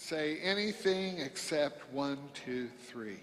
Say anything except 1, 2, 3.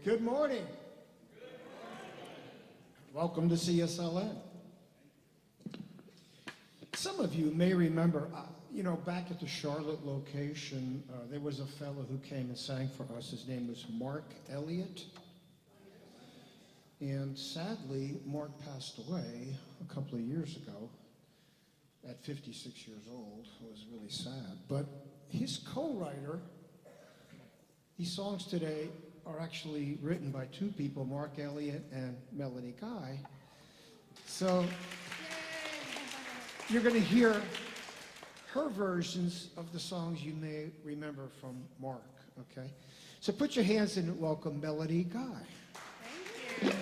Good morning. Welcome to CSLN. Some of you may remember, back at the Charlotte location, there was a fellow who came and sang for us. His name was Mark Elliott. And sadly, Mark passed away a couple of years ago at 56 years old. It was really sad. But his co-writer, these songs today are actually written by two people, Mark Elliott and Melody Guy. So you're going to hear her versions of the songs you may remember from Mark, okay? So put your hands in and welcome Melody Guy. Thank you.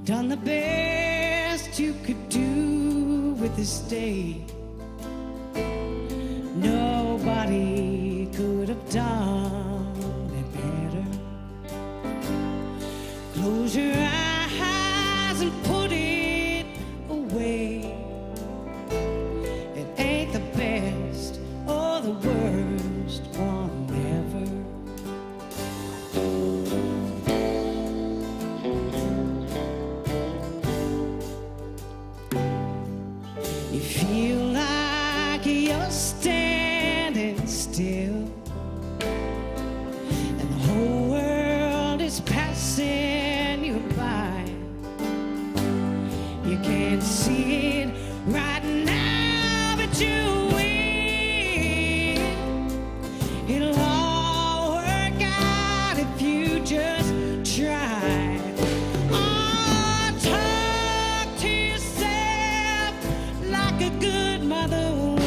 Done the best you could do with this day. Nobody could have done it better. Close your eyes and put it away. It ain't the best or the worst one ever. You feel like you're standing still, and the whole world is passing you by. You can't see it right now, but you will. It'll all work out if you just try. A good mother would.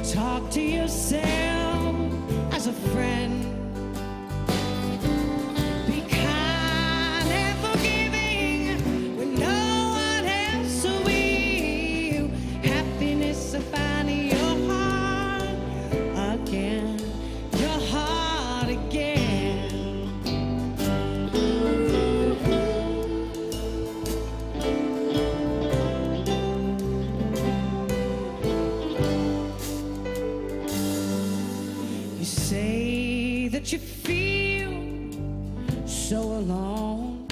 Talk to yourself as a friend. Be kind and forgiving when no one else will. Happiness will find your heart again, your heart again. You say that you feel so alone,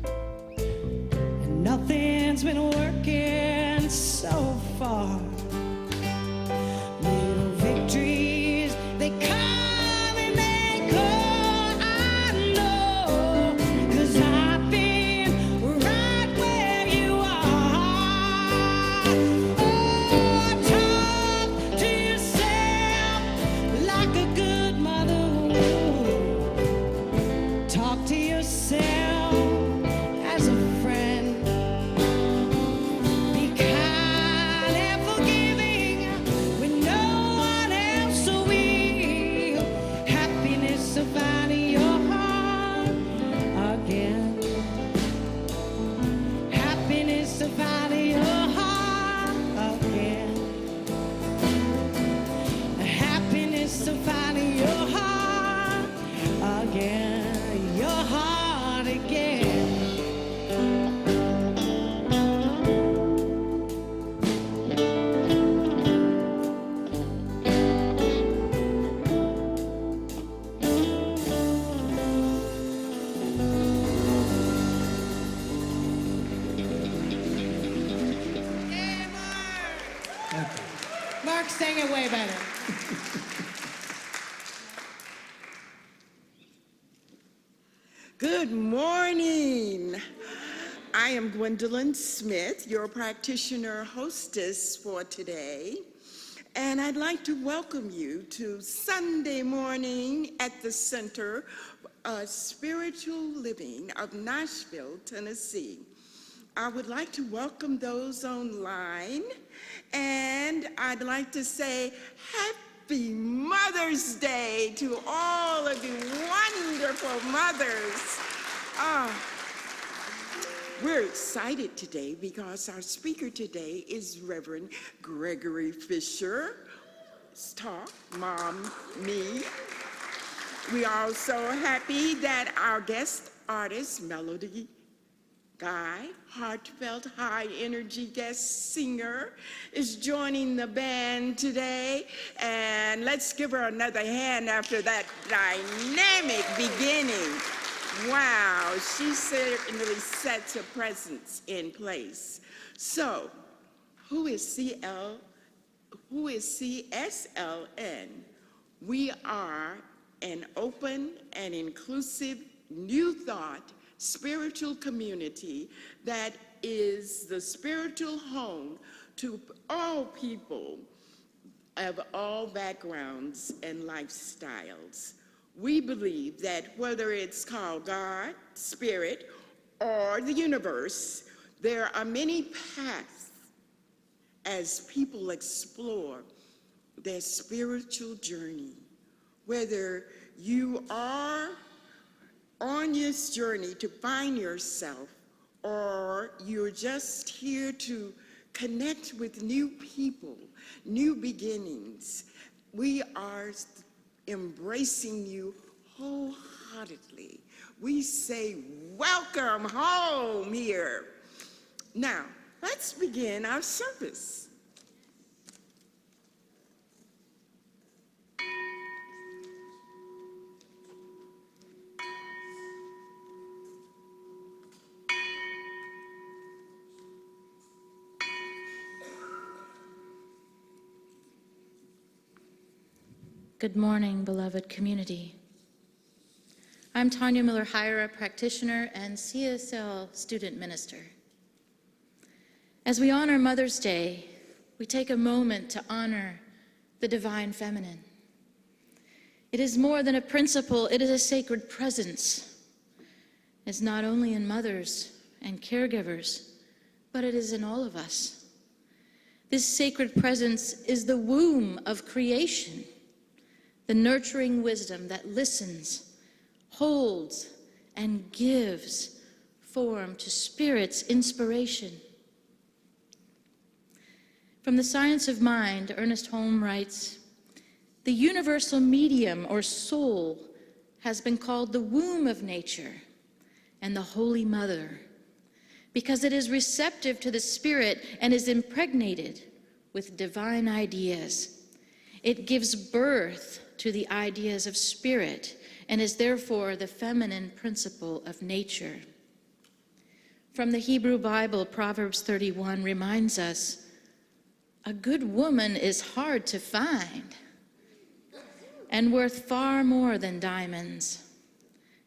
and nothing's been working so far. Little victories, they come and they go. I know, 'cause I've been right where you are. Oh, talk to yourself like a good mother would. Talk to yourself as a friend. Be kind and forgiving when no one else will. Happiness will find your heart again. Happiness will find your heart again. Happiness to find your heart again, your heart again. Yeah, Mark! Mark sang it way better. Good morning. I am Gwendolyn Smith, your practitioner hostess for today. And I'd like to welcome you to Sunday morning at the Center Spiritual Living of Nashville, Tennessee. I would like to welcome those online, and I'd like to say Happy Mother's Day to all of you wonderful mothers. We're excited today because our speaker today is Reverend Gregory Fisher. talk, Mom, me. We are also happy that our guest artist, Melody Guy, heartfelt, high-energy guest singer, is joining the band today. And let's give her another hand after that dynamic beginning. Wow, she certainly sets a presence in place. So, who is CSLN? We are an open and inclusive new thought spiritual community that is the spiritual home to all people of all backgrounds and lifestyles. We believe that whether it's called God, Spirit, or the universe, there are many paths as people explore their spiritual journey. Whether you are on this journey to find yourself, or you're just here to connect with new people, new beginnings, we are embracing you wholeheartedly. We say, welcome home here. Now, let's begin our service. Good morning, beloved community. I'm Tanya Miller-Hyra, practitioner and CSL student minister. As we honor Mother's Day, we take a moment to honor the divine feminine. It is more than a principle, it is a sacred presence. It's not only in mothers and caregivers, but it is in all of us. This sacred presence is the womb of creation, the nurturing wisdom that listens, holds, and gives form to Spirit's inspiration. From the Science of Mind, Ernest Holm writes, "The universal medium or soul has been called the womb of nature and the Holy Mother because it is receptive to the Spirit and is impregnated with divine ideas. It gives birth to the ideas of Spirit and is therefore the feminine principle of nature." From the Hebrew Bible, Proverbs 31 reminds us, "A good woman is hard to find and worth far more than diamonds.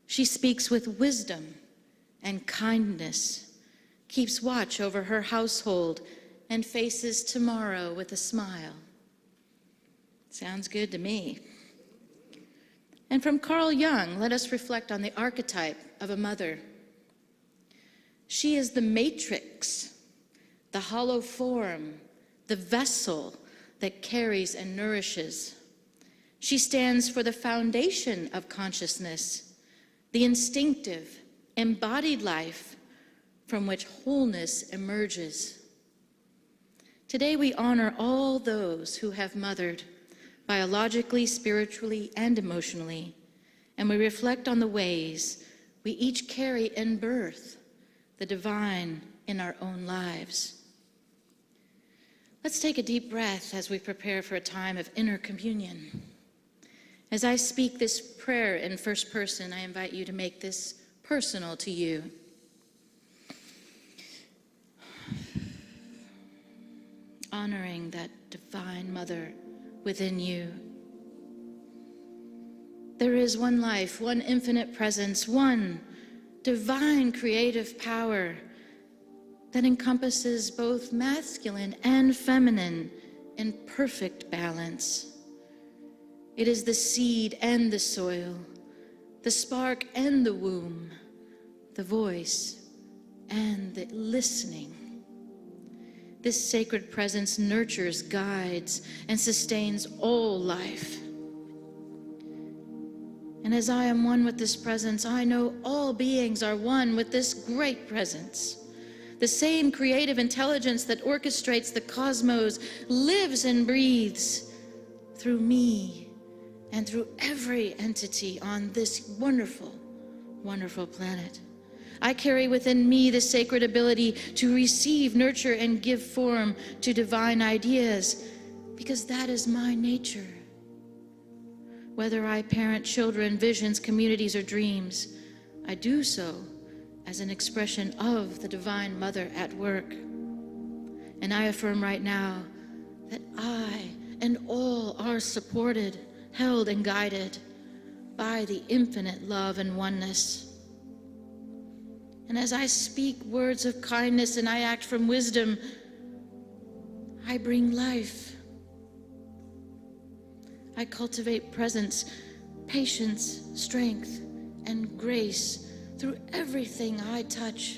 She speaks with wisdom and kindness, keeps watch over her household, and faces tomorrow with a smile." Sounds good to me. And from Carl Jung, let us reflect on the archetype of a mother. She is the matrix, the hollow form, the vessel that carries and nourishes. She stands for the foundation of consciousness, the instinctive, embodied life from which wholeness emerges. Today we honor all those who have mothered, biologically, spiritually, and emotionally, and we reflect on the ways we each carry in birth the divine in our own lives. Let's take a deep breath as we prepare for a time of inner communion. As I speak this prayer in first person, I invite you to make this personal to you. Honoring that divine mother within you. There is one life, one infinite presence, one divine creative power that encompasses both masculine and feminine in perfect balance. It is the seed and the soil, the spark and the womb, the voice and the listening. This sacred presence nurtures, guides, and sustains all life. And as I am one with this presence, I know all beings are one with this great presence. The same creative intelligence that orchestrates the cosmos lives and breathes through me, and through every entity on this wonderful, wonderful planet. I carry within me the sacred ability to receive, nurture, and give form to divine ideas, because that is my nature. Whether I parent children, visions, communities, or dreams, I do so as an expression of the Divine Mother at work. And I affirm right now that I and all are supported, held, and guided by the infinite love and oneness. And as I speak words of kindness and I act from wisdom, I bring life. I cultivate presence, patience, strength, and grace through everything I touch.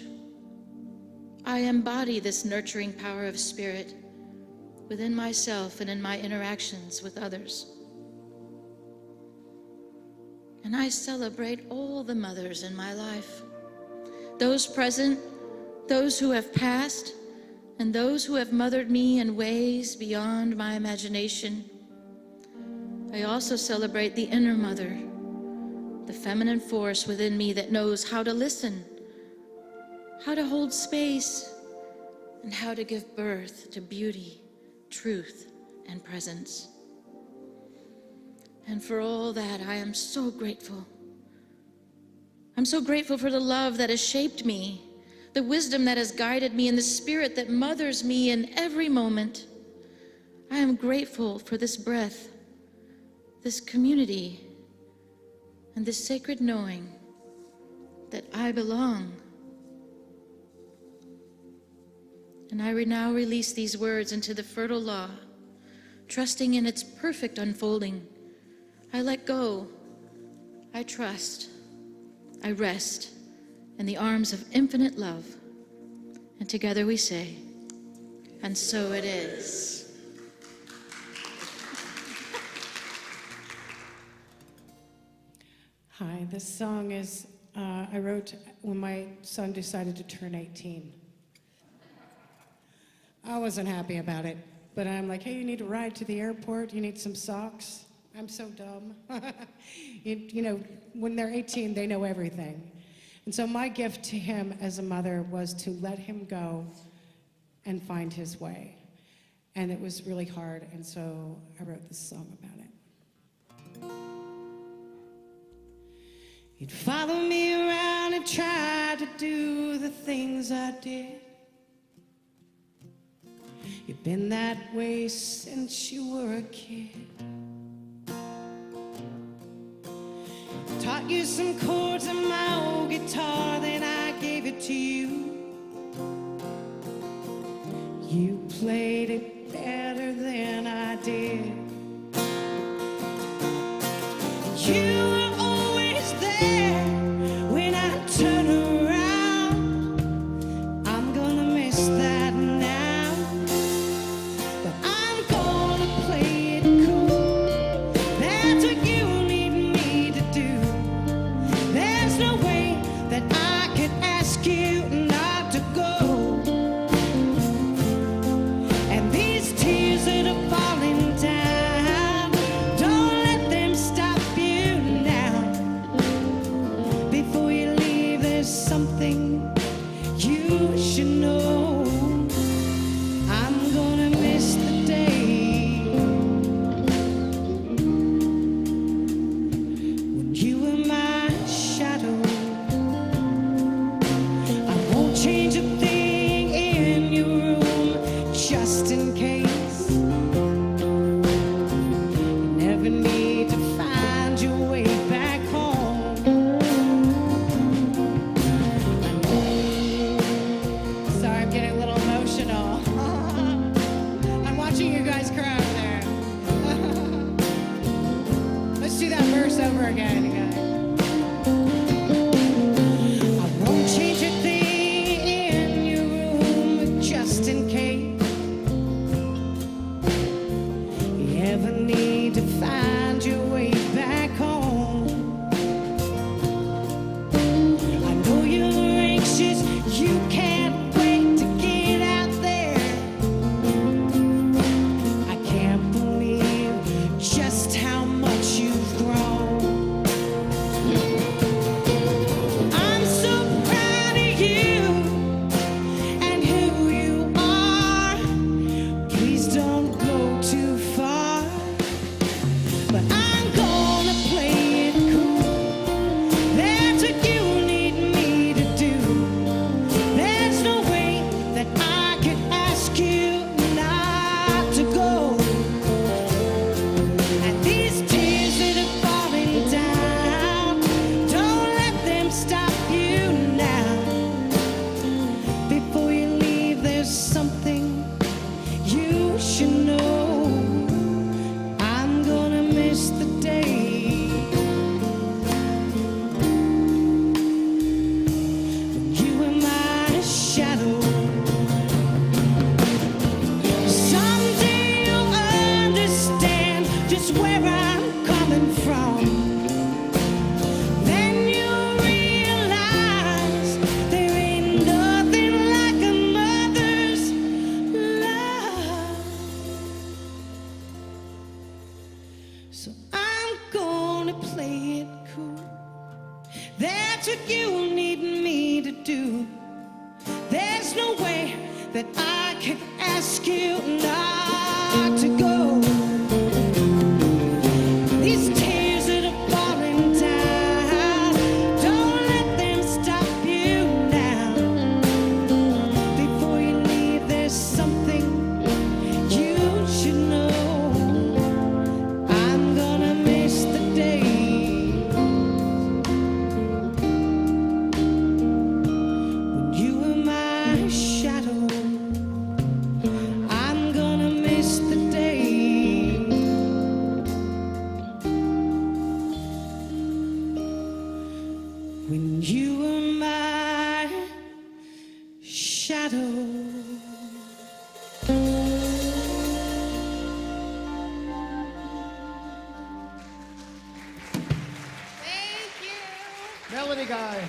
I embody this nurturing power of spirit within myself and in my interactions with others. And I celebrate all the mothers in my life, those present, those who have passed, and those who have mothered me in ways beyond my imagination. I also celebrate the inner mother, the feminine force within me that knows how to listen, how to hold space, and how to give birth to beauty, truth, and presence. And for all that, I am so grateful. I'm so grateful for the love that has shaped me, the wisdom that has guided me, and the spirit that mothers me in every moment. I am grateful for this breath, this community, and this sacred knowing that I belong. And I now release these words into the fertile law, trusting in its perfect unfolding. I let go, I trust, I rest in the arms of infinite love. And together we say, and so it is. Hi, this song is, I wrote when my son decided to turn 18. I wasn't happy about it, but I'm like, hey, you need a ride to the airport? You need some socks? I'm so dumb. You know, when they're 18, they know everything. And so my gift to him as a mother was to let him go and find his way. And it was really hard, and so I wrote this song about it. You'd follow me around and try to do the things I did. You've been that way since you were a kid. Taught you some chords on my old guitar, then I gave it to you. You played it better than I did. You were always there when I turn around. I'm gonna miss that now, but I'm gonna play it cool. That's what you need me to do. There's no way that I could ask you not to go. And these that I can ask you not to go. These tears that are falling down, don't let them stop you now. Before you leave, there's something you should know. I'm gonna miss the day when you were my shadow. I'm gonna miss the day when you were my shadow. Melody guy.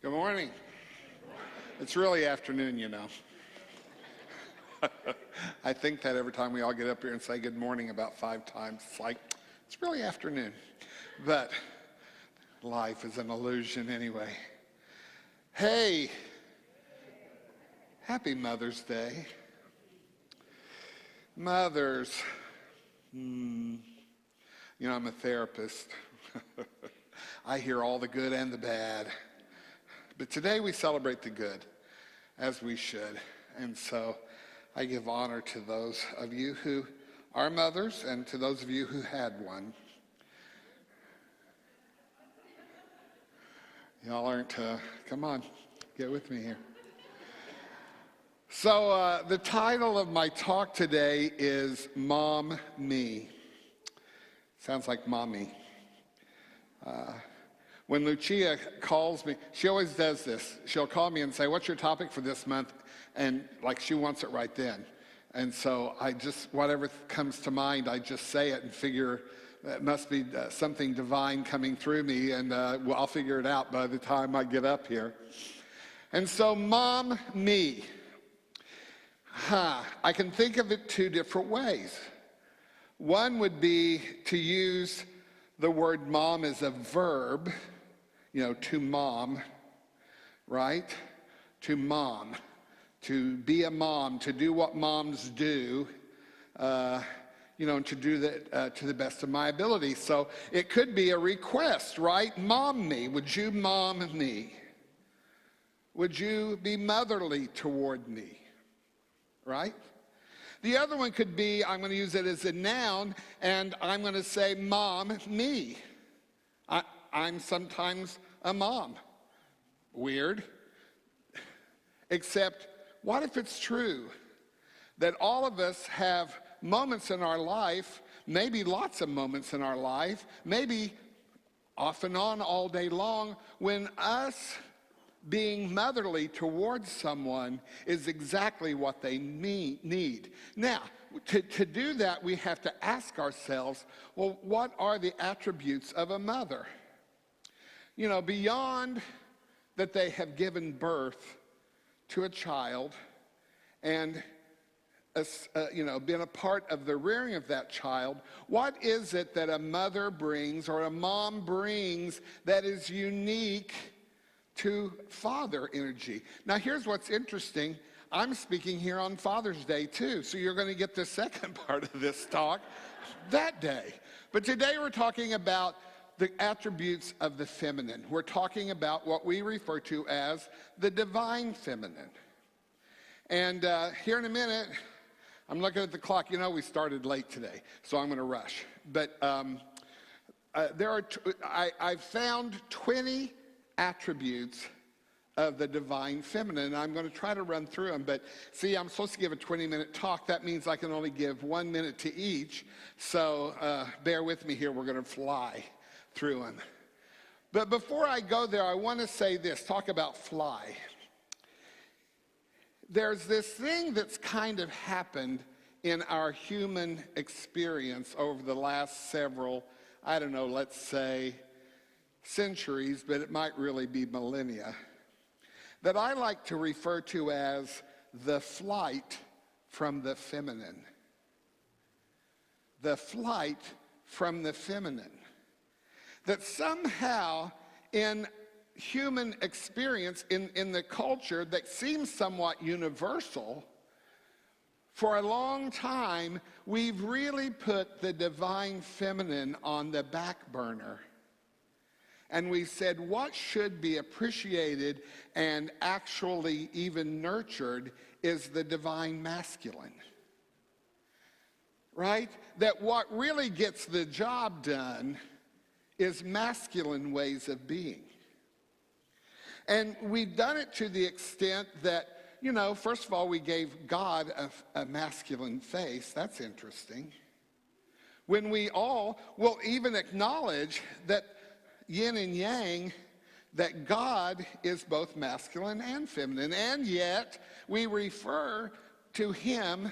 Good morning. It's really afternoon, you know. I think that every time we all get up here and say good morning about 5 times, it's like, it's really afternoon. But life is an illusion anyway. Hey, happy Mother's Day. Mothers, you know, I'm a therapist. I hear all the good and the bad. But today we celebrate the good, as we should. And so I give honor to those of you who are mothers and to those of you who had one. Y'all aren't, come on, get with me here. So the title of my talk today is Mom Me. Sounds like mommy. When Lucia calls me, she always does this. She'll call me and say, what's your topic for this month? And like she wants it right then. And so I just, whatever comes to mind, I just say it and figure it must be something divine coming through me, and well, I'll figure it out by the time I get up here. And so Mom Me. I can think of it 2 different ways. One would be to use the word mom as a verb, you know, to mom, right? To mom, to be a mom, to do what moms do, you know, and to do that to the best of my ability. So it could be a request, right? Mom me, would you mom me? Would you be motherly toward me, right? The other one could be, I'm going to use it as a noun, and I'm going to say, Mom, me. I'm sometimes a mom. Weird. Except, what if it's true that all of us have moments in our life, maybe lots of moments in our life, maybe off and on all day long, when us being motherly towards someone is exactly what they need. Now, to do that, we have to ask ourselves, well, what are the attributes of a mother? You know, beyond that they have given birth to a child and, you know, been a part of the rearing of that child, what is it that a mother brings or a mom brings that is unique to father energy? Now, here's what's interesting. I'm speaking here on Father's Day, too, so you're going to get the second part of this talk that day. But today we're talking about the attributes of the feminine. We're talking about what we refer to as the divine feminine. And here in a minute, I'm looking at the clock. You know, we started late today, so I'm going to rush. But I've found 20 attributes of the divine feminine, and I'm going to try to run through them. But see, I'm supposed to give a 20-minute talk. That means I can only give 1 minute to each. So bear with me here. We're going to fly through them. But before I go there, I want to say this. Talk about fly. There's this thing that's kind of happened in our human experience over the last several, I don't know, let's say centuries, but it might really be millennia, that I like to refer to as the flight from the feminine. the flight from the feminine. That somehow in human experience, in the culture that seems somewhat universal, for a long time, we've really put the divine feminine on the back burner. And we said what should be appreciated and actually even nurtured is the divine masculine. Right? That what really gets the job done is masculine ways of being. And we've done it to the extent that, you know, first of all, we gave God a masculine face. That's interesting. When we all will even acknowledge that yin and yang, that God is both masculine and feminine, and yet we refer to him,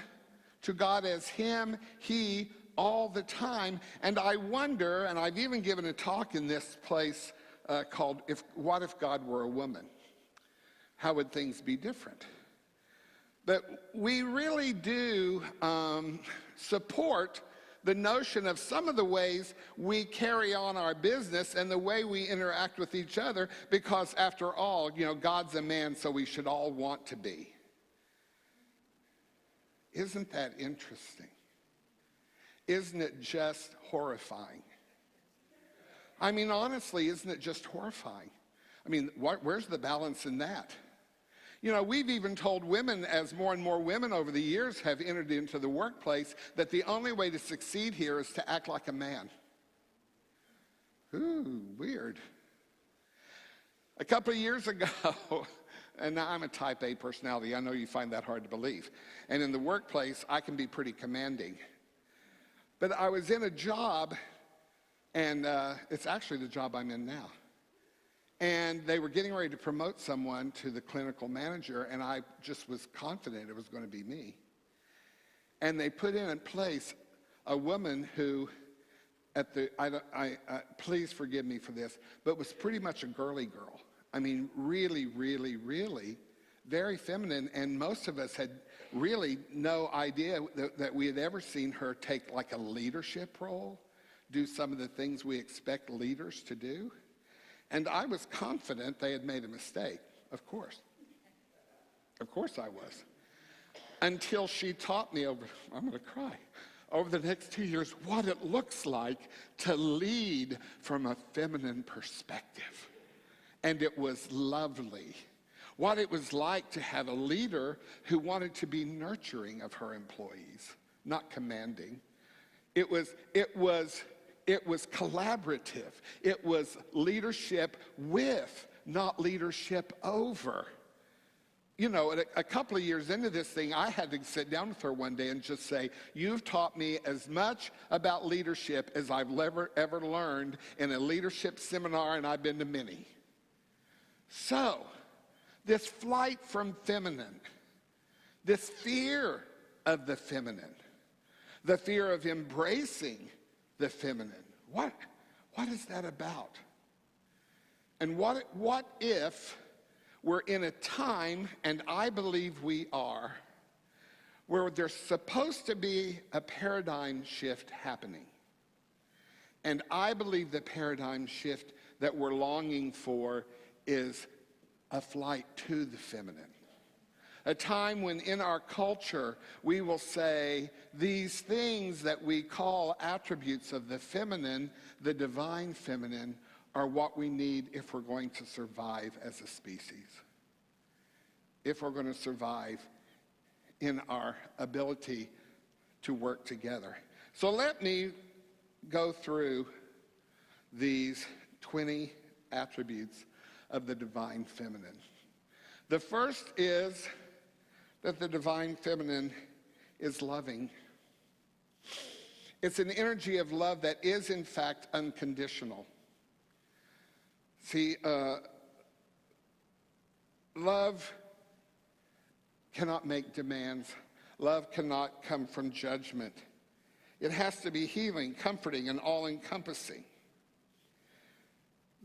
to God as him, he, all the time. And I wonder, and I've even given a talk in this place called What If God Were a Woman? How would things be different? But we really do support the notion of some of the ways we carry on our business and the way we interact with each other, because after all, you know, God's a man, so we should all want to be. Isn't that interesting? Isn't it just horrifying? I mean, honestly, isn't it just horrifying? I mean, where's the balance in that? You know, we've even told women, as more and more women over the years have entered into the workplace, that the only way to succeed here is to act like a man. Ooh, weird. A couple of years ago, and now I'm a type A personality. I know you find that hard to believe. And in the workplace, I can be pretty commanding. But I was in a job, and it's actually the job I'm in now. And they were getting ready to promote someone to the clinical manager, and I just was confident it was going to be me. And they put in place a woman who, please forgive me for this, but was pretty much a girly girl. I mean, really, really, really very feminine, and most of us had really no idea that we had ever seen her take like a leadership role, do some of the things we expect leaders to do. And I was confident they had made a mistake, of course. Of course I was. Until she taught me I'm going to cry, over the next 2 years, what it looks like to lead from a feminine perspective. And it was lovely. What it was like to have a leader who wanted to be nurturing of her employees, not commanding. It was collaborative. It was leadership with, not leadership over. You know, a couple of years into this thing, I had to sit down with her one day and just say, you've taught me as much about leadership as I've ever learned in a leadership seminar, and I've been to many. So, this flight from feminine, this fear of the feminine, the fear of embracing the feminine. What is that about? And what if we're in a time, and I believe we are, where there's supposed to be a paradigm shift happening. And I believe the paradigm shift that we're longing for is a flight to the feminine. A time when in our culture we will say these things that we call attributes of the feminine, the divine feminine, are what we need if we're going to survive as a species. If we're going to survive in our ability to work together. So let me go through these 20 attributes of the divine feminine. The first is that the divine feminine is loving. It's an energy of love that is, in fact, unconditional. See, love cannot make demands. Love cannot come from judgment. It has to be healing, comforting, and all-encompassing.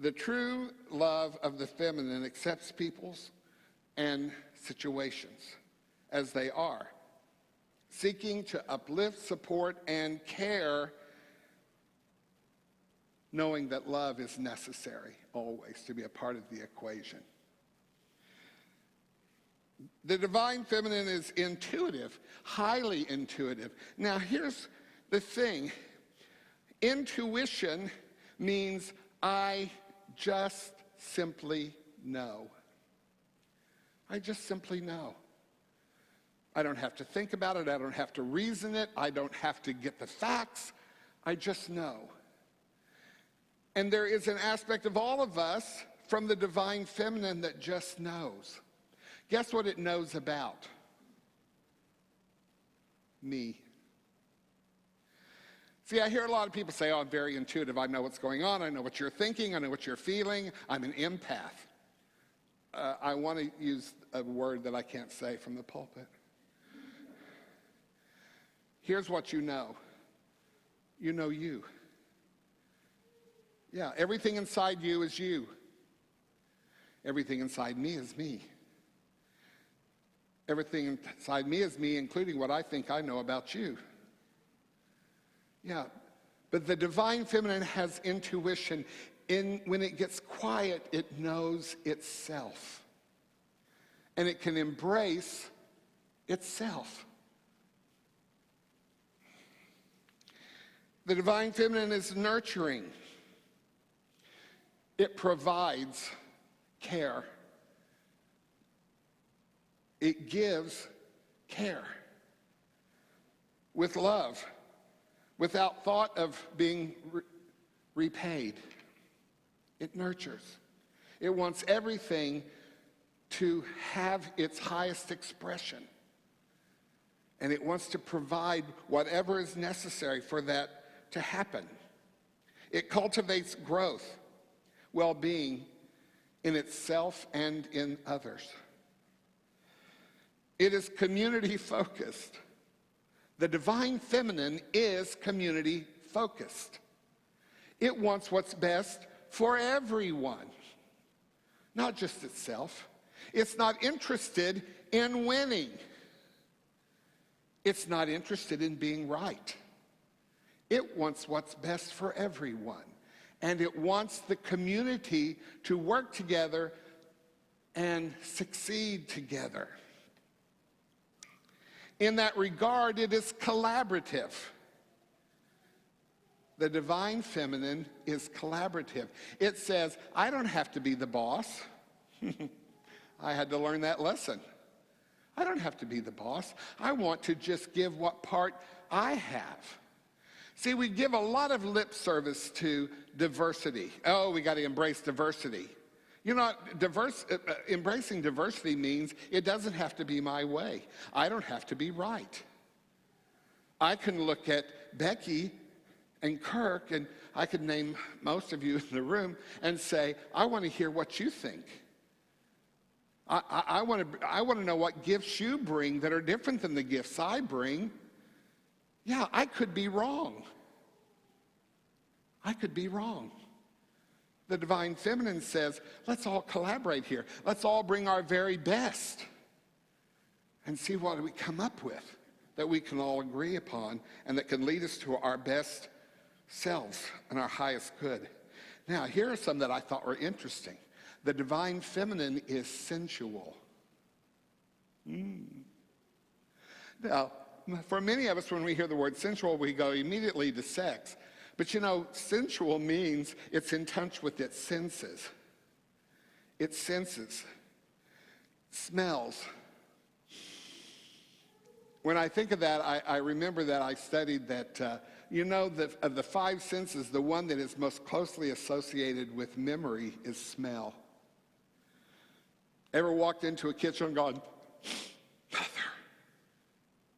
The true love of the feminine accepts peoples and situations as they are. seeking to uplift, support, and care, knowing that love is necessary always to be a part of the equation. The divine feminine is intuitive, highly intuitive. Now, here's the thing. Intuition means I just simply know. I just simply know. I don't have to think about it. I don't have to reason it. I don't have to get the facts. I just know. And there is an aspect of all of us from the divine feminine that just knows. Guess what it knows about? Me. See, I hear a lot of people say, oh, I'm very intuitive. I know what's going on. I know what you're thinking. I know what you're feeling. I'm an empath. I want to use a word that I can't say from the pulpit. Here's what you know. You know you. Yeah, everything inside you is you. Everything inside me is me. Everything inside me is me, including what I think I know about you. Yeah, but the divine feminine has intuition. When it gets quiet, it knows itself. And it can embrace itself. The divine feminine is nurturing. It provides care. It gives care with love, without thought of being repaid. It nurtures. It wants everything to have its highest expression. And it wants to provide whatever is necessary for that to happen. It cultivates growth, well-being in itself and in others. It is community-focused. The divine feminine is community-focused. It wants what's best for everyone, not just itself. It's not interested in winning. It's not interested in being right. It wants what's best for everyone. And it wants the community to work together and succeed together. In that regard, it is collaborative. The divine feminine is collaborative. It says, I don't have to be the boss. I had to learn that lesson. I don't have to be the boss. I want to just give what part I have. See, we give a lot of lip service to diversity. Oh, we got to embrace diversity. You know, embracing diversity means it doesn't have to be my way. I don't have to be right. I can look at Becky and Kirk, and I could name most of you in the room, and say, I want to hear what you think. I want to know what gifts you bring that are different than the gifts I bring. Yeah, I could be wrong. I could be wrong. The divine feminine says, let's all collaborate here. Let's all bring our very best and see what we come up with that we can all agree upon and that can lead us to our best selves and our highest good. Now, here are some that I thought were interesting. The divine feminine is sensual. Now, for many of us, when we hear the word sensual, we go immediately to sex. But you know, sensual means it's in touch with its senses. Its senses. Smells. When I think of that, I remember that I studied that, of the five senses, the one that is most closely associated with memory is smell. Ever walked into a kitchen and gone,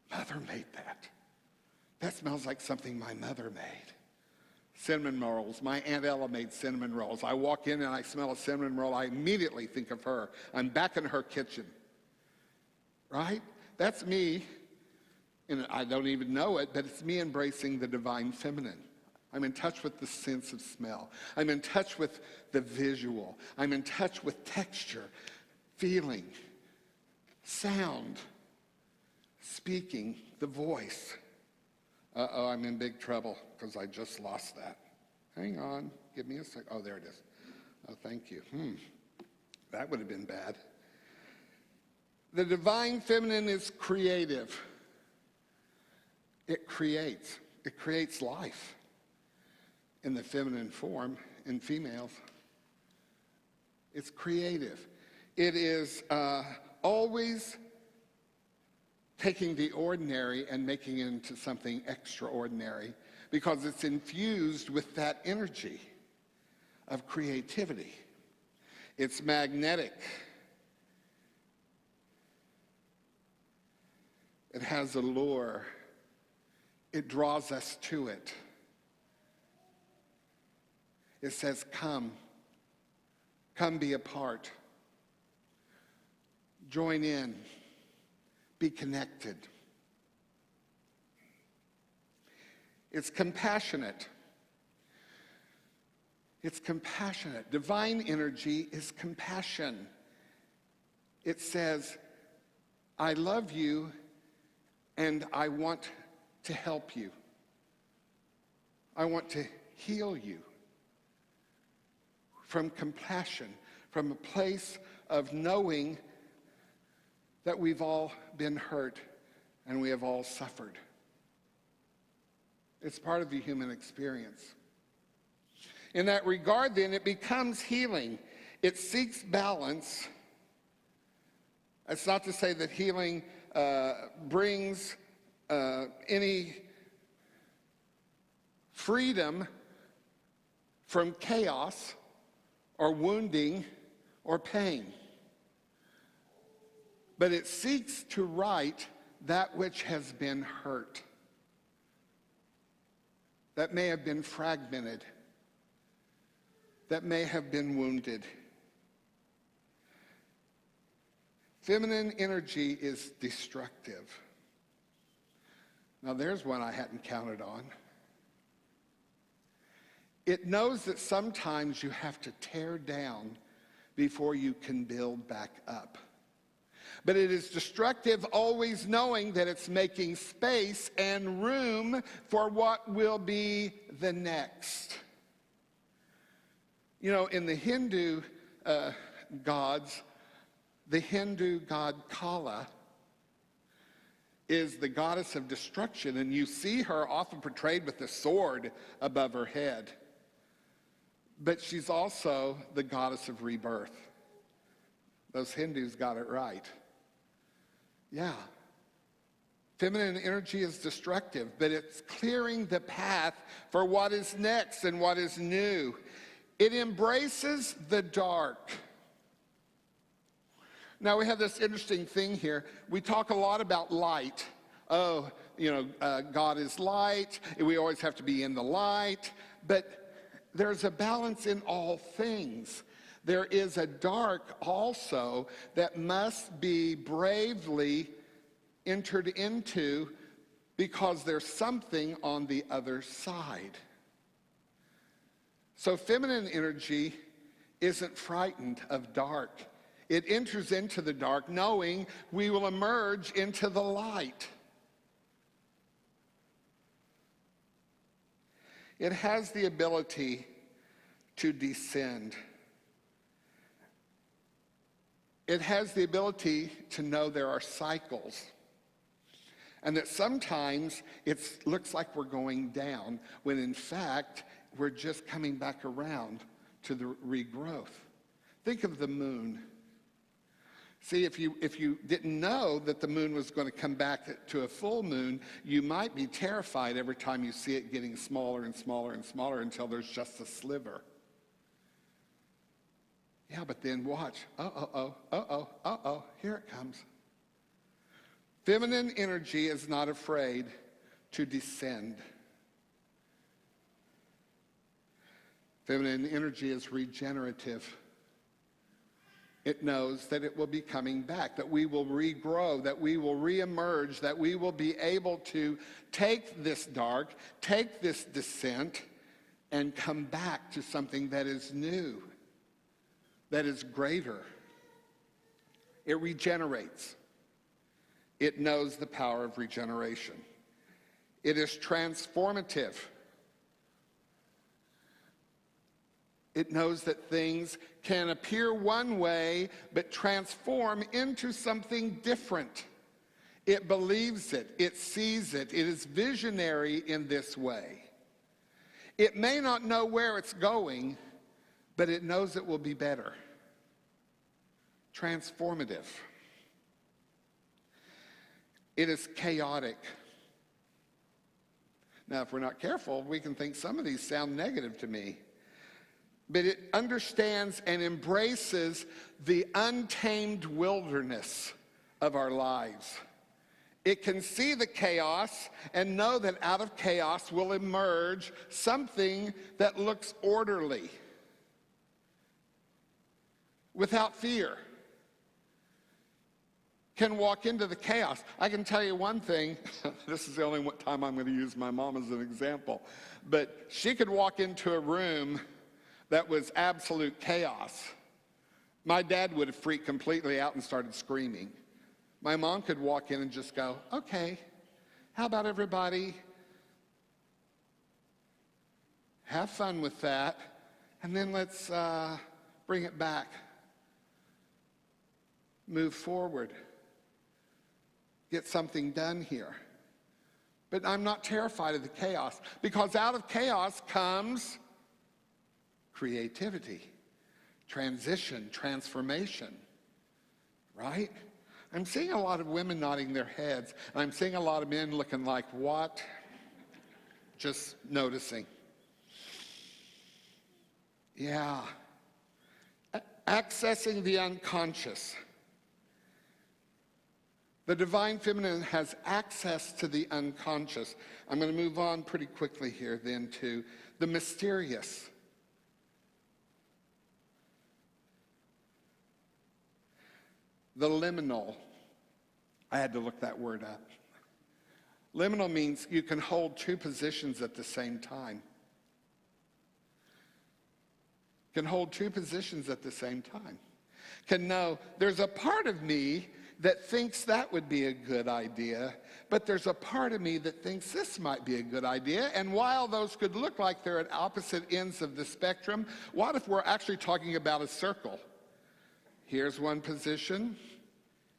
Mother made that. That smells like something my mother made. Cinnamon rolls. My Aunt Ella made cinnamon rolls. I walk in and I smell a cinnamon roll. I immediately think of her. I'm back in her kitchen. Right? That's me. And I don't even know it, but it's me embracing the divine feminine. I'm in touch with the sense of smell. I'm in touch with the visual. I'm in touch with texture, feeling, sound, speaking, the voice. Uh-oh, I'm in big trouble because I just lost that. Hang on, give me a sec. Oh, there it is. Oh, thank you. That would have been bad. The divine feminine is creative. It creates life in the feminine form in females. It's creative. It is always taking the ordinary and making it into something extraordinary because it's infused with that energy of creativity. It's magnetic. It has allure. It draws us to it. It says, come be a part. Join in. Be connected. It's compassionate. It's compassionate. Divine energy is compassion. It says, I love you and I want to help you. I want to heal you. From compassion, from a place of knowing that we've all been hurt and we have all suffered. It's part of the human experience. In that regard, then, it becomes healing. It seeks balance. It's not to say that healing brings any freedom from chaos or wounding or pain. But it seeks to right that which has been hurt, that may have been fragmented, that may have been wounded. Feminine energy is destructive. Now there's one I hadn't counted on. It knows that sometimes you have to tear down before you can build back up. But it is destructive, always knowing that it's making space and room for what will be the next. You know, in the Hindu gods, the Hindu god Kala is the goddess of destruction, and you see her often portrayed with a sword above her head. But she's also the goddess of rebirth. Those Hindus got it right. Yeah. Feminine energy is destructive, but it's clearing the path for what is next and what is new. It embraces the dark. Now we have this interesting thing here. We talk a lot about light. Oh, you know, God is light. We always have to be in the light. But there's a balance in all things. There is a dark also that must be bravely entered into because there's something on the other side. So feminine energy isn't frightened of dark. It enters into the dark knowing we will emerge into the light. It has the ability to descend. It has the ability to know there are cycles. And that sometimes it looks like we're going down, when in fact, we're just coming back around to the regrowth. Think of the moon. See, if you didn't know that the moon was going to come back to a full moon, you might be terrified every time you see it getting smaller and smaller and smaller until there's just a sliver. Yeah, but then watch. Here it comes. Feminine energy is not afraid to descend. Feminine energy is regenerative. It knows that it will be coming back, that we will regrow, that we will reemerge, that we will be able to take this dark, take this descent, and come back to something that is new, that is greater. It regenerates. It knows the power of regeneration. It is transformative. It knows that things can appear one way, but transform into something different. It believes it. It sees it. It is visionary in this way. It may not know where it's going, but it knows it will be better. Transformative. It is chaotic. Now, if we're not careful, we can think some of these sound negative to me. But it understands and embraces the untamed wilderness of our lives. It can see the chaos and know that out of chaos will emerge something that looks orderly, without fear. Can walk into the chaos. I can tell you one thing, this is the only time I'm going to use my mom as an example, but she could walk into a room that was absolute chaos. My dad would have freaked completely out and started screaming. My mom could walk in and just go, okay, how about everybody have fun with that, and then let's bring it back, move forward, get something done here. But I'm not terrified of the chaos, because out of chaos comes creativity, transition, transformation, right? I'm seeing a lot of women nodding their heads, and I'm seeing a lot of men looking like, what? Just noticing. Yeah. Accessing the unconscious. The divine feminine has access to the unconscious. I'm going to move on pretty quickly here then to the mysterious. The liminal. I had to look that word up. Liminal means you can hold two positions at the same time. Can hold two positions at the same time. Can know there's a part of me that thinks that would be a good idea, but there's a part of me that thinks this might be a good idea. And while those could look like they're at opposite ends of the spectrum, what if we're actually talking about a circle? Here's one position,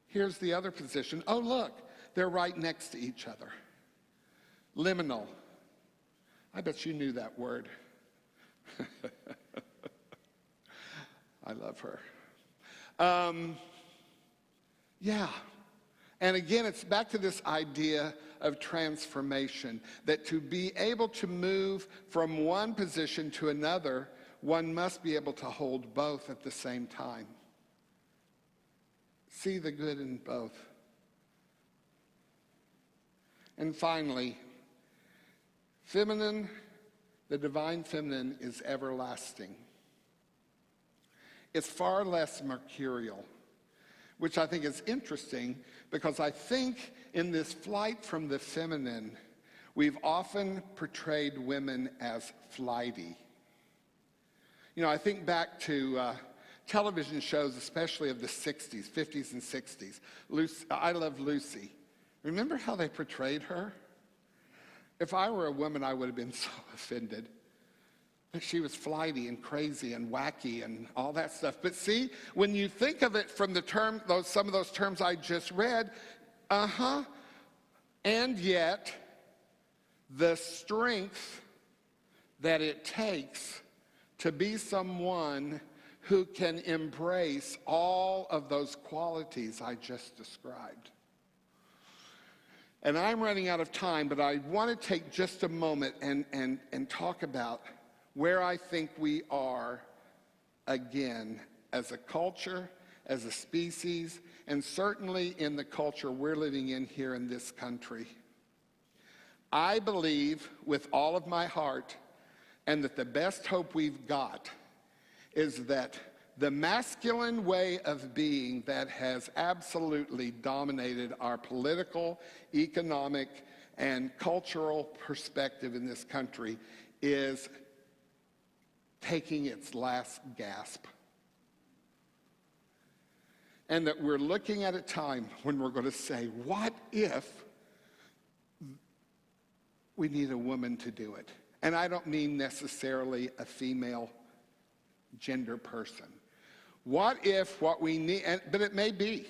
here's the other position. Oh, look, they're right next to each other. Liminal. I bet you knew that word. I love her. Yeah. And again, it's back to this idea of transformation, that to be able to move from one position to another, one must be able to hold both at the same time. See the good in both. And finally, feminine, the divine feminine is everlasting. It's far less mercurial, which I think is interesting, because I think in this flight from the feminine, we've often portrayed women as flighty. You know, I think back to television shows, especially of the 60s, 50s and 60s. I Love Lucy. Remember how they portrayed her? If I were a woman, I would have been so offended. She was flighty and crazy and wacky and all that stuff. But see, when you think of it from the term, some of those terms I just read, and yet the strength that it takes to be someone who can embrace all of those qualities I just described. And I'm running out of time, but I want to take just a moment and talk about where I think we are again as a culture, as a species, and certainly in the culture we're living in here in this country. I believe with all of my heart, and that the best hope we've got is that the masculine way of being that has absolutely dominated our political, economic, and cultural perspective in this country is taking its last gasp. And that we're looking at a time when we're going to say, what if we need a woman to do it? And I don't mean necessarily a female gender person. What if what we need, but it may be,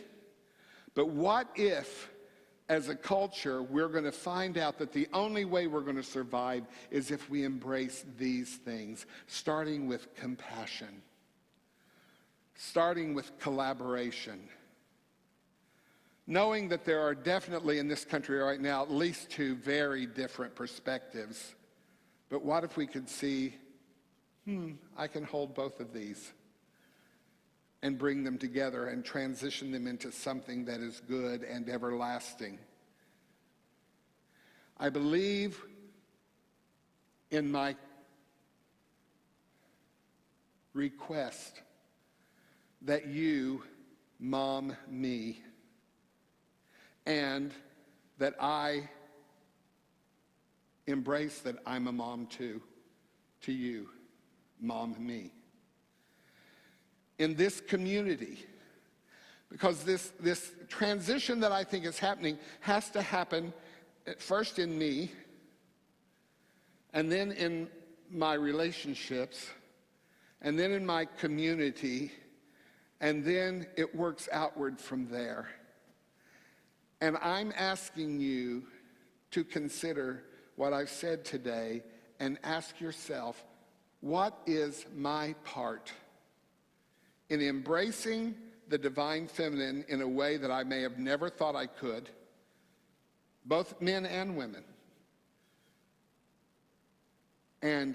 but what if as a culture we're going to find out that the only way we're going to survive is if we embrace these things, starting with compassion, starting with collaboration, knowing that there are definitely in this country right now at least two very different perspectives. But what if we could see, I can hold both of these and bring them together and transition them into something that is good and everlasting. I believe in my request that you mom me, and that I embrace that I'm a mom too, to you, mom me. In this community, because this transition that I think is happening has to happen first in me, and then in my relationships, and then in my community, and then it works outward from there. And I'm asking you to consider what I've said today and ask yourself, what is my part in embracing the divine feminine in a way that I may have never thought I could, both men and women, and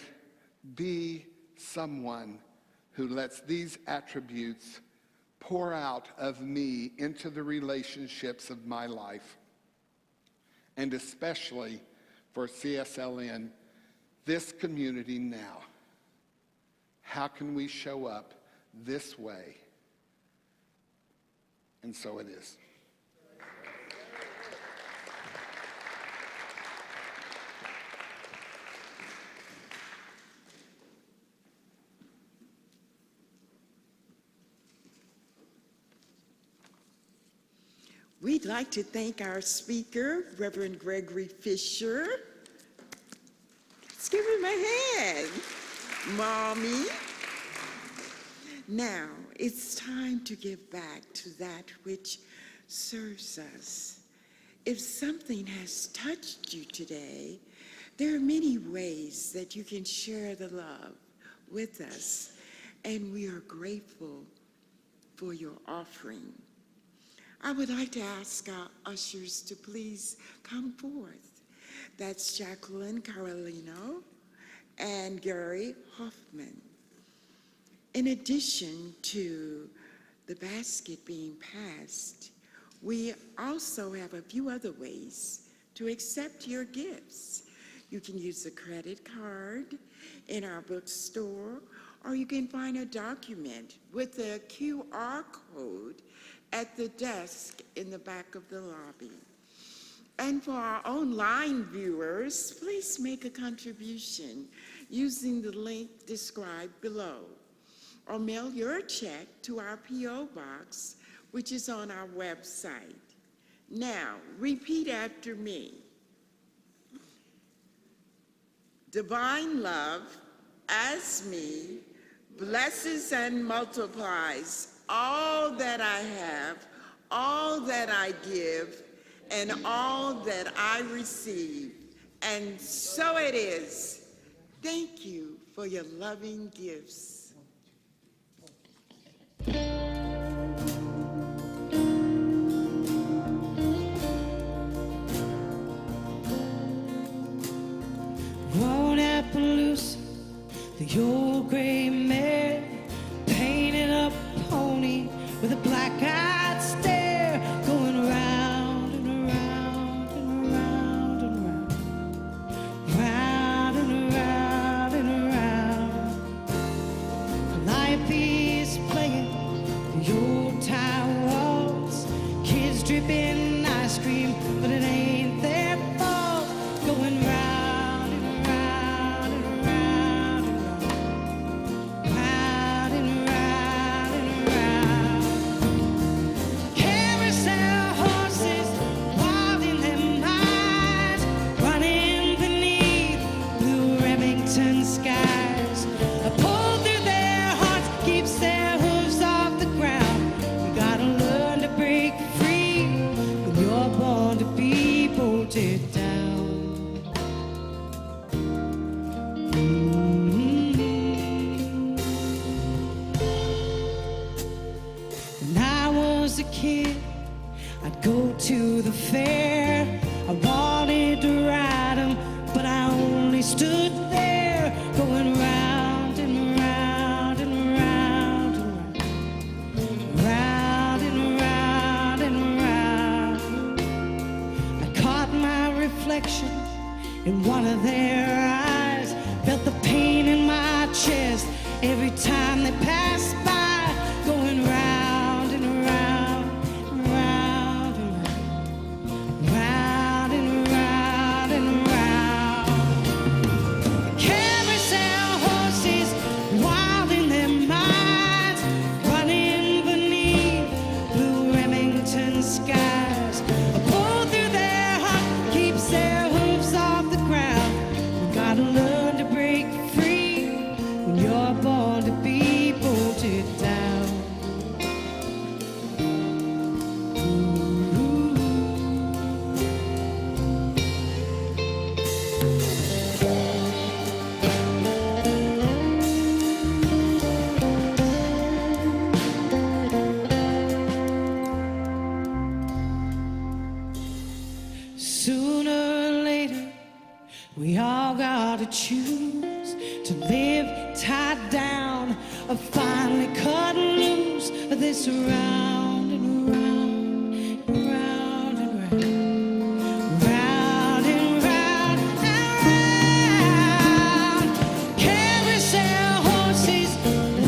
be someone who lets these attributes pour out of me into the relationships of my life, and especially for CSLN, this community now. How can we show up this way? And so it is. We'd like to thank our speaker, Reverend Gregory Fisher. Let's give him a hand, Mommy. Now, it's time to give back to that which serves us. If something has touched you today, there are many ways that you can share the love with us, and we are grateful for your offering. I would like to ask our ushers to please come forth. That's Jacqueline Carolino and Gary Hoffman. In addition to the basket being passed, we also have a few other ways to accept your gifts. You can use a credit card in our bookstore, or you can find a document with a QR code at the desk in the back of the lobby. And for our online viewers, please make a contribution using the link described below, or mail your check to our P.O. box, which is on our website. Now, repeat after me. Divine love, as me, blesses and multiplies all that I have, all that I give, and all that I receive. And so it is. Thank you for your loving gifts. Rode Appaloosa, the old gray mare, painted up pony with a black-eyed stare, going round and around and around and around, round and around and around. Life is playing the old-time waltz, kids dripping ice cream, but it ain't their fault, going round and round and round and round. stood there going round and round and round and round, round and round and round. I caught my reflection in one of their eyes, felt the pain in my chest every time they passed by, going round and round and round and round, round and round and round. Carousel horses, wild in their minds, running beneath blue Remington skies. A pull through their heart keeps their hooves off the ground. You gotta learn to break free when you're born to be bolted down. Sooner or later, we all gotta choose to live tied down or finally cut loose of this round and round and round and round, round and round and round. Carousel horses,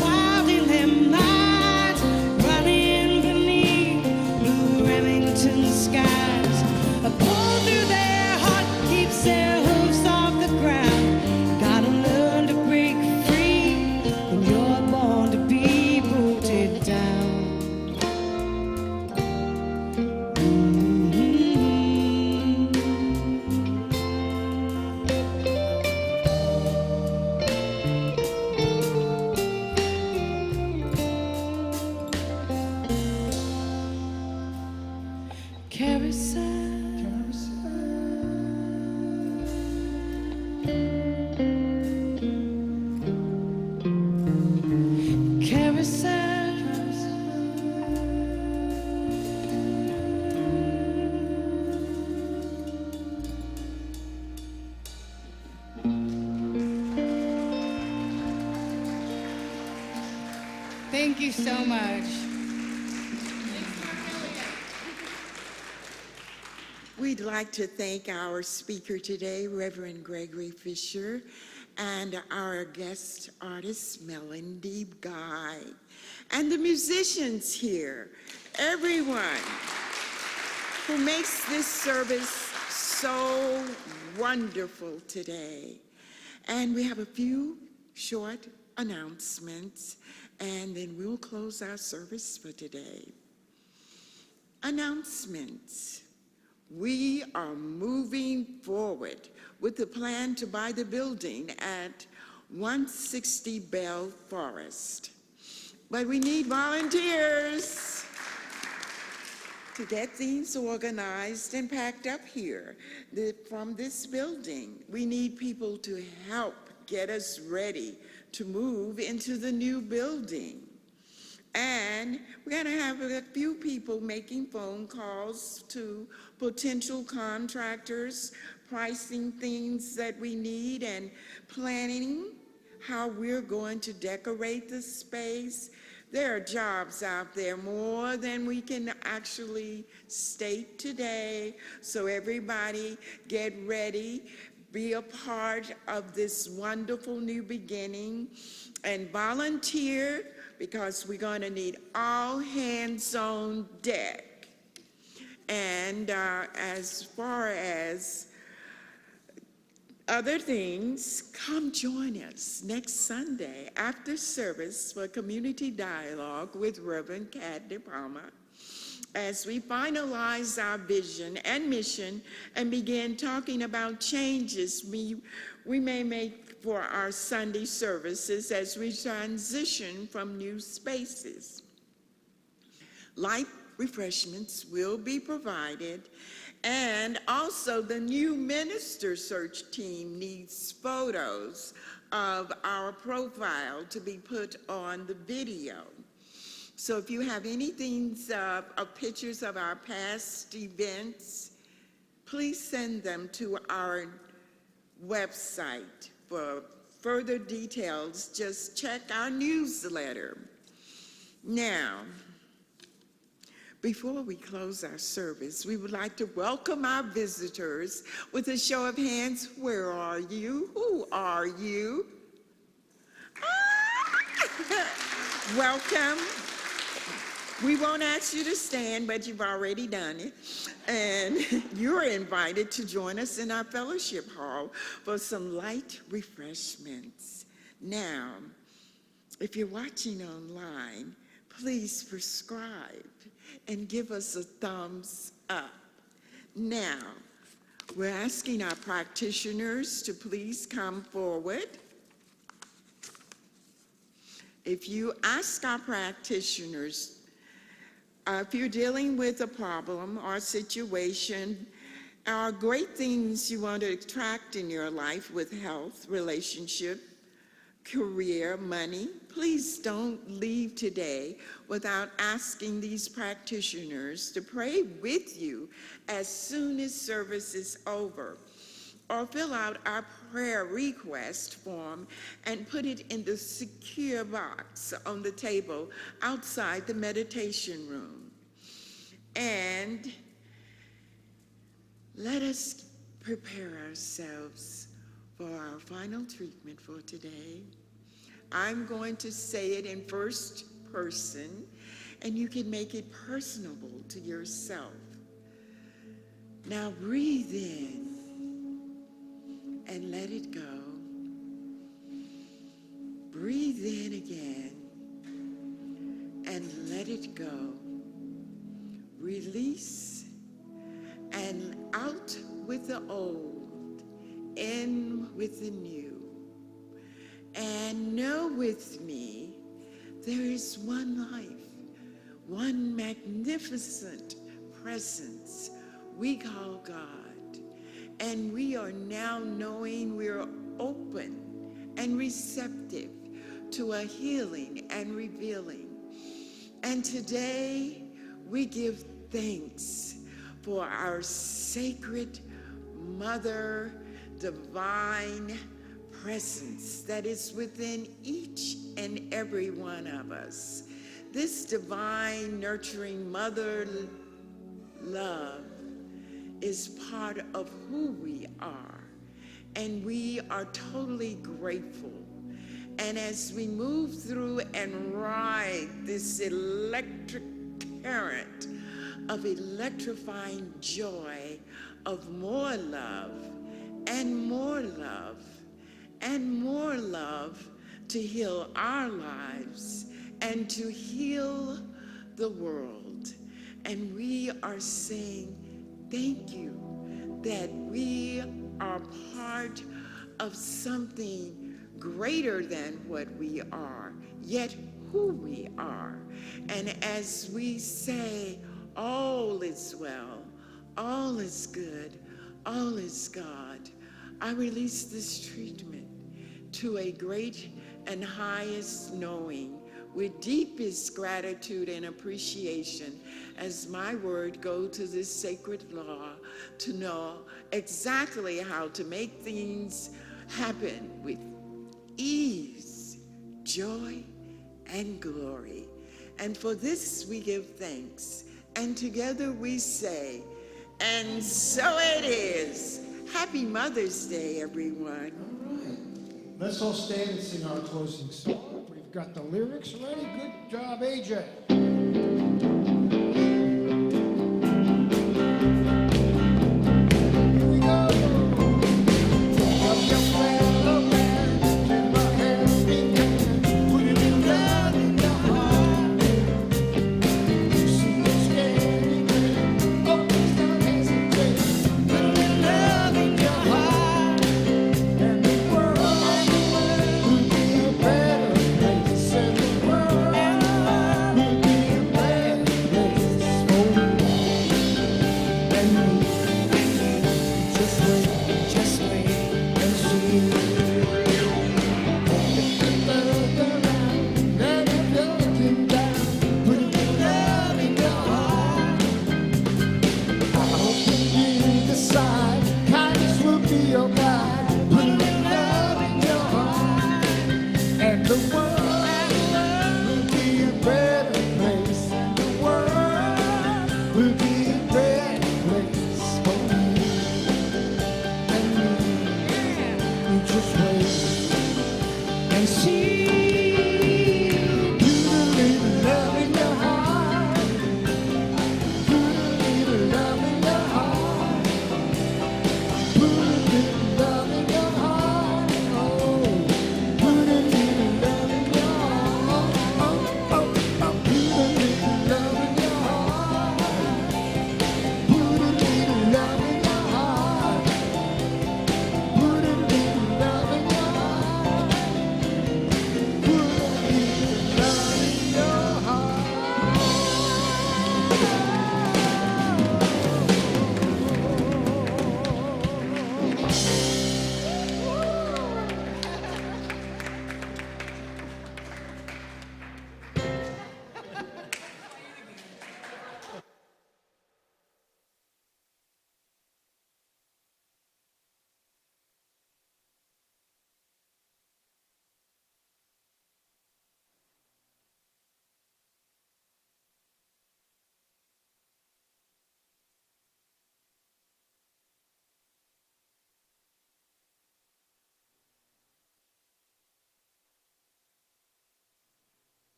wild in their minds, running beneath blue Remington skies. A pull through their heart keeps their hooves off the ground. Gotta learn to break free when you're born to be bolted down. Thank you so much. We'd like to thank our speaker today, Reverend Gregory Fisher, and our guest artist, Melody Guy, and the musicians here, everyone who makes this service so wonderful today. And we have a few short announcements, and then we'll close our service for today. Announcements. We are moving forward with the plan to buy the building at 160 Bell Forest. But we need volunteers to get things organized and packed up here from this building. We need people to help get us ready to move into the new building. And we're going to have a few people making phone calls to potential contractors, pricing things that we need and planning how we're going to decorate the space. There are jobs out there, more than we can actually state today. So everybody get ready, be a part of this wonderful new beginning, and volunteer, because we're going to need all hands on deck. And as far as other things, come join us next Sunday after service for community dialogue with Reverend Kat DePalma as we finalize our vision and mission and begin talking about changes we may make for our Sunday services as we transition from new spaces. Light refreshments will be provided, and also the new minister search team needs photos of our profile to be put on the video. So if you have anything of pictures of our past events, please send them to our website. For further details, just check our newsletter. Now, before we close our service, we would like to welcome our visitors with a show of hands. Where are you? Who are you? Welcome. We won't ask you to stand, but you've already done it. And you're invited to join us in our fellowship hall for some light refreshments. Now, if you're watching online, please subscribe and give us a thumbs up. Now, we're asking our practitioners to please come forward. If you ask our practitioners, if you're dealing with a problem or situation, or great things you want to attract in your life with health, relationship, career, money, please don't leave today without asking these practitioners to pray with you as soon as service is over. Or fill out our prayer request form and put it in the secure box on the table outside the meditation room. And let us prepare ourselves for our final treatment for today. I'm going to say it in first person, and you can make it personable to yourself. Now breathe in and let it go. Breathe in again and let it go. Release and out with the old, in with the new. And know with me, there is one life, one magnificent presence we call God. And we are now knowing we're open and receptive to a healing and revealing. And today we give thanks for our sacred Mother divine presence that is within each and every one of us. This divine nurturing mother love is part of who we are, and we are totally grateful. And as we move through and ride this electric current of electrifying joy, of more love and more love and more love to heal our lives and to heal the world. And we are saying thank you that we are part of something greater than what we are, yet who we are. And as we say, all is well, all is good, all is God, I release this treatment to a great and highest knowing with deepest gratitude and appreciation as my word go to this sacred law to know exactly how to make things happen with ease, joy, and glory. And for this we give thanks. And together we say, and so it is. Happy Mother's Day, everyone. All right. Let's all stand and sing our closing song. We've got the lyrics ready. Good job, AJ. Kindness will be your guide. just wait and see. Put a little love in your heart. Put a little love in your heart. Put a little love in your heart. Oh, put a little love in your heart. Oh, oh, oh. Put a little love in your heart. Put a little love in your heart. Put a little love in your heart. Put a little love in your heart.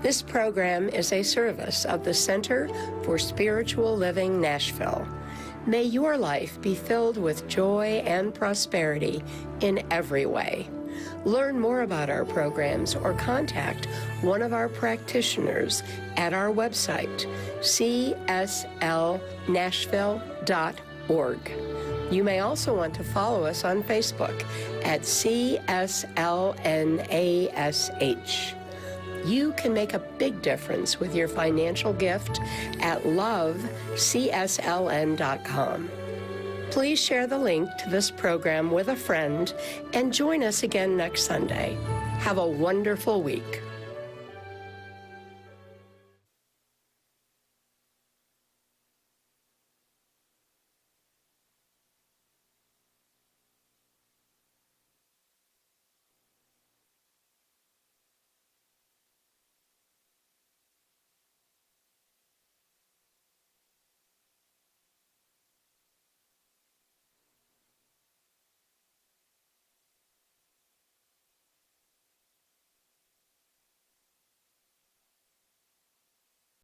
This program is a service of the Center for Spiritual Living Nashville. May your life be filled with joy and prosperity in every way. Learn more about our programs or contact one of our practitioners at our website, cslnashville.org. You may also want to follow us on Facebook at CSLNASH. You can make a big difference with your financial gift at lovecsln.com. Please share the link to this program with a friend and join us again next Sunday. Have a wonderful week.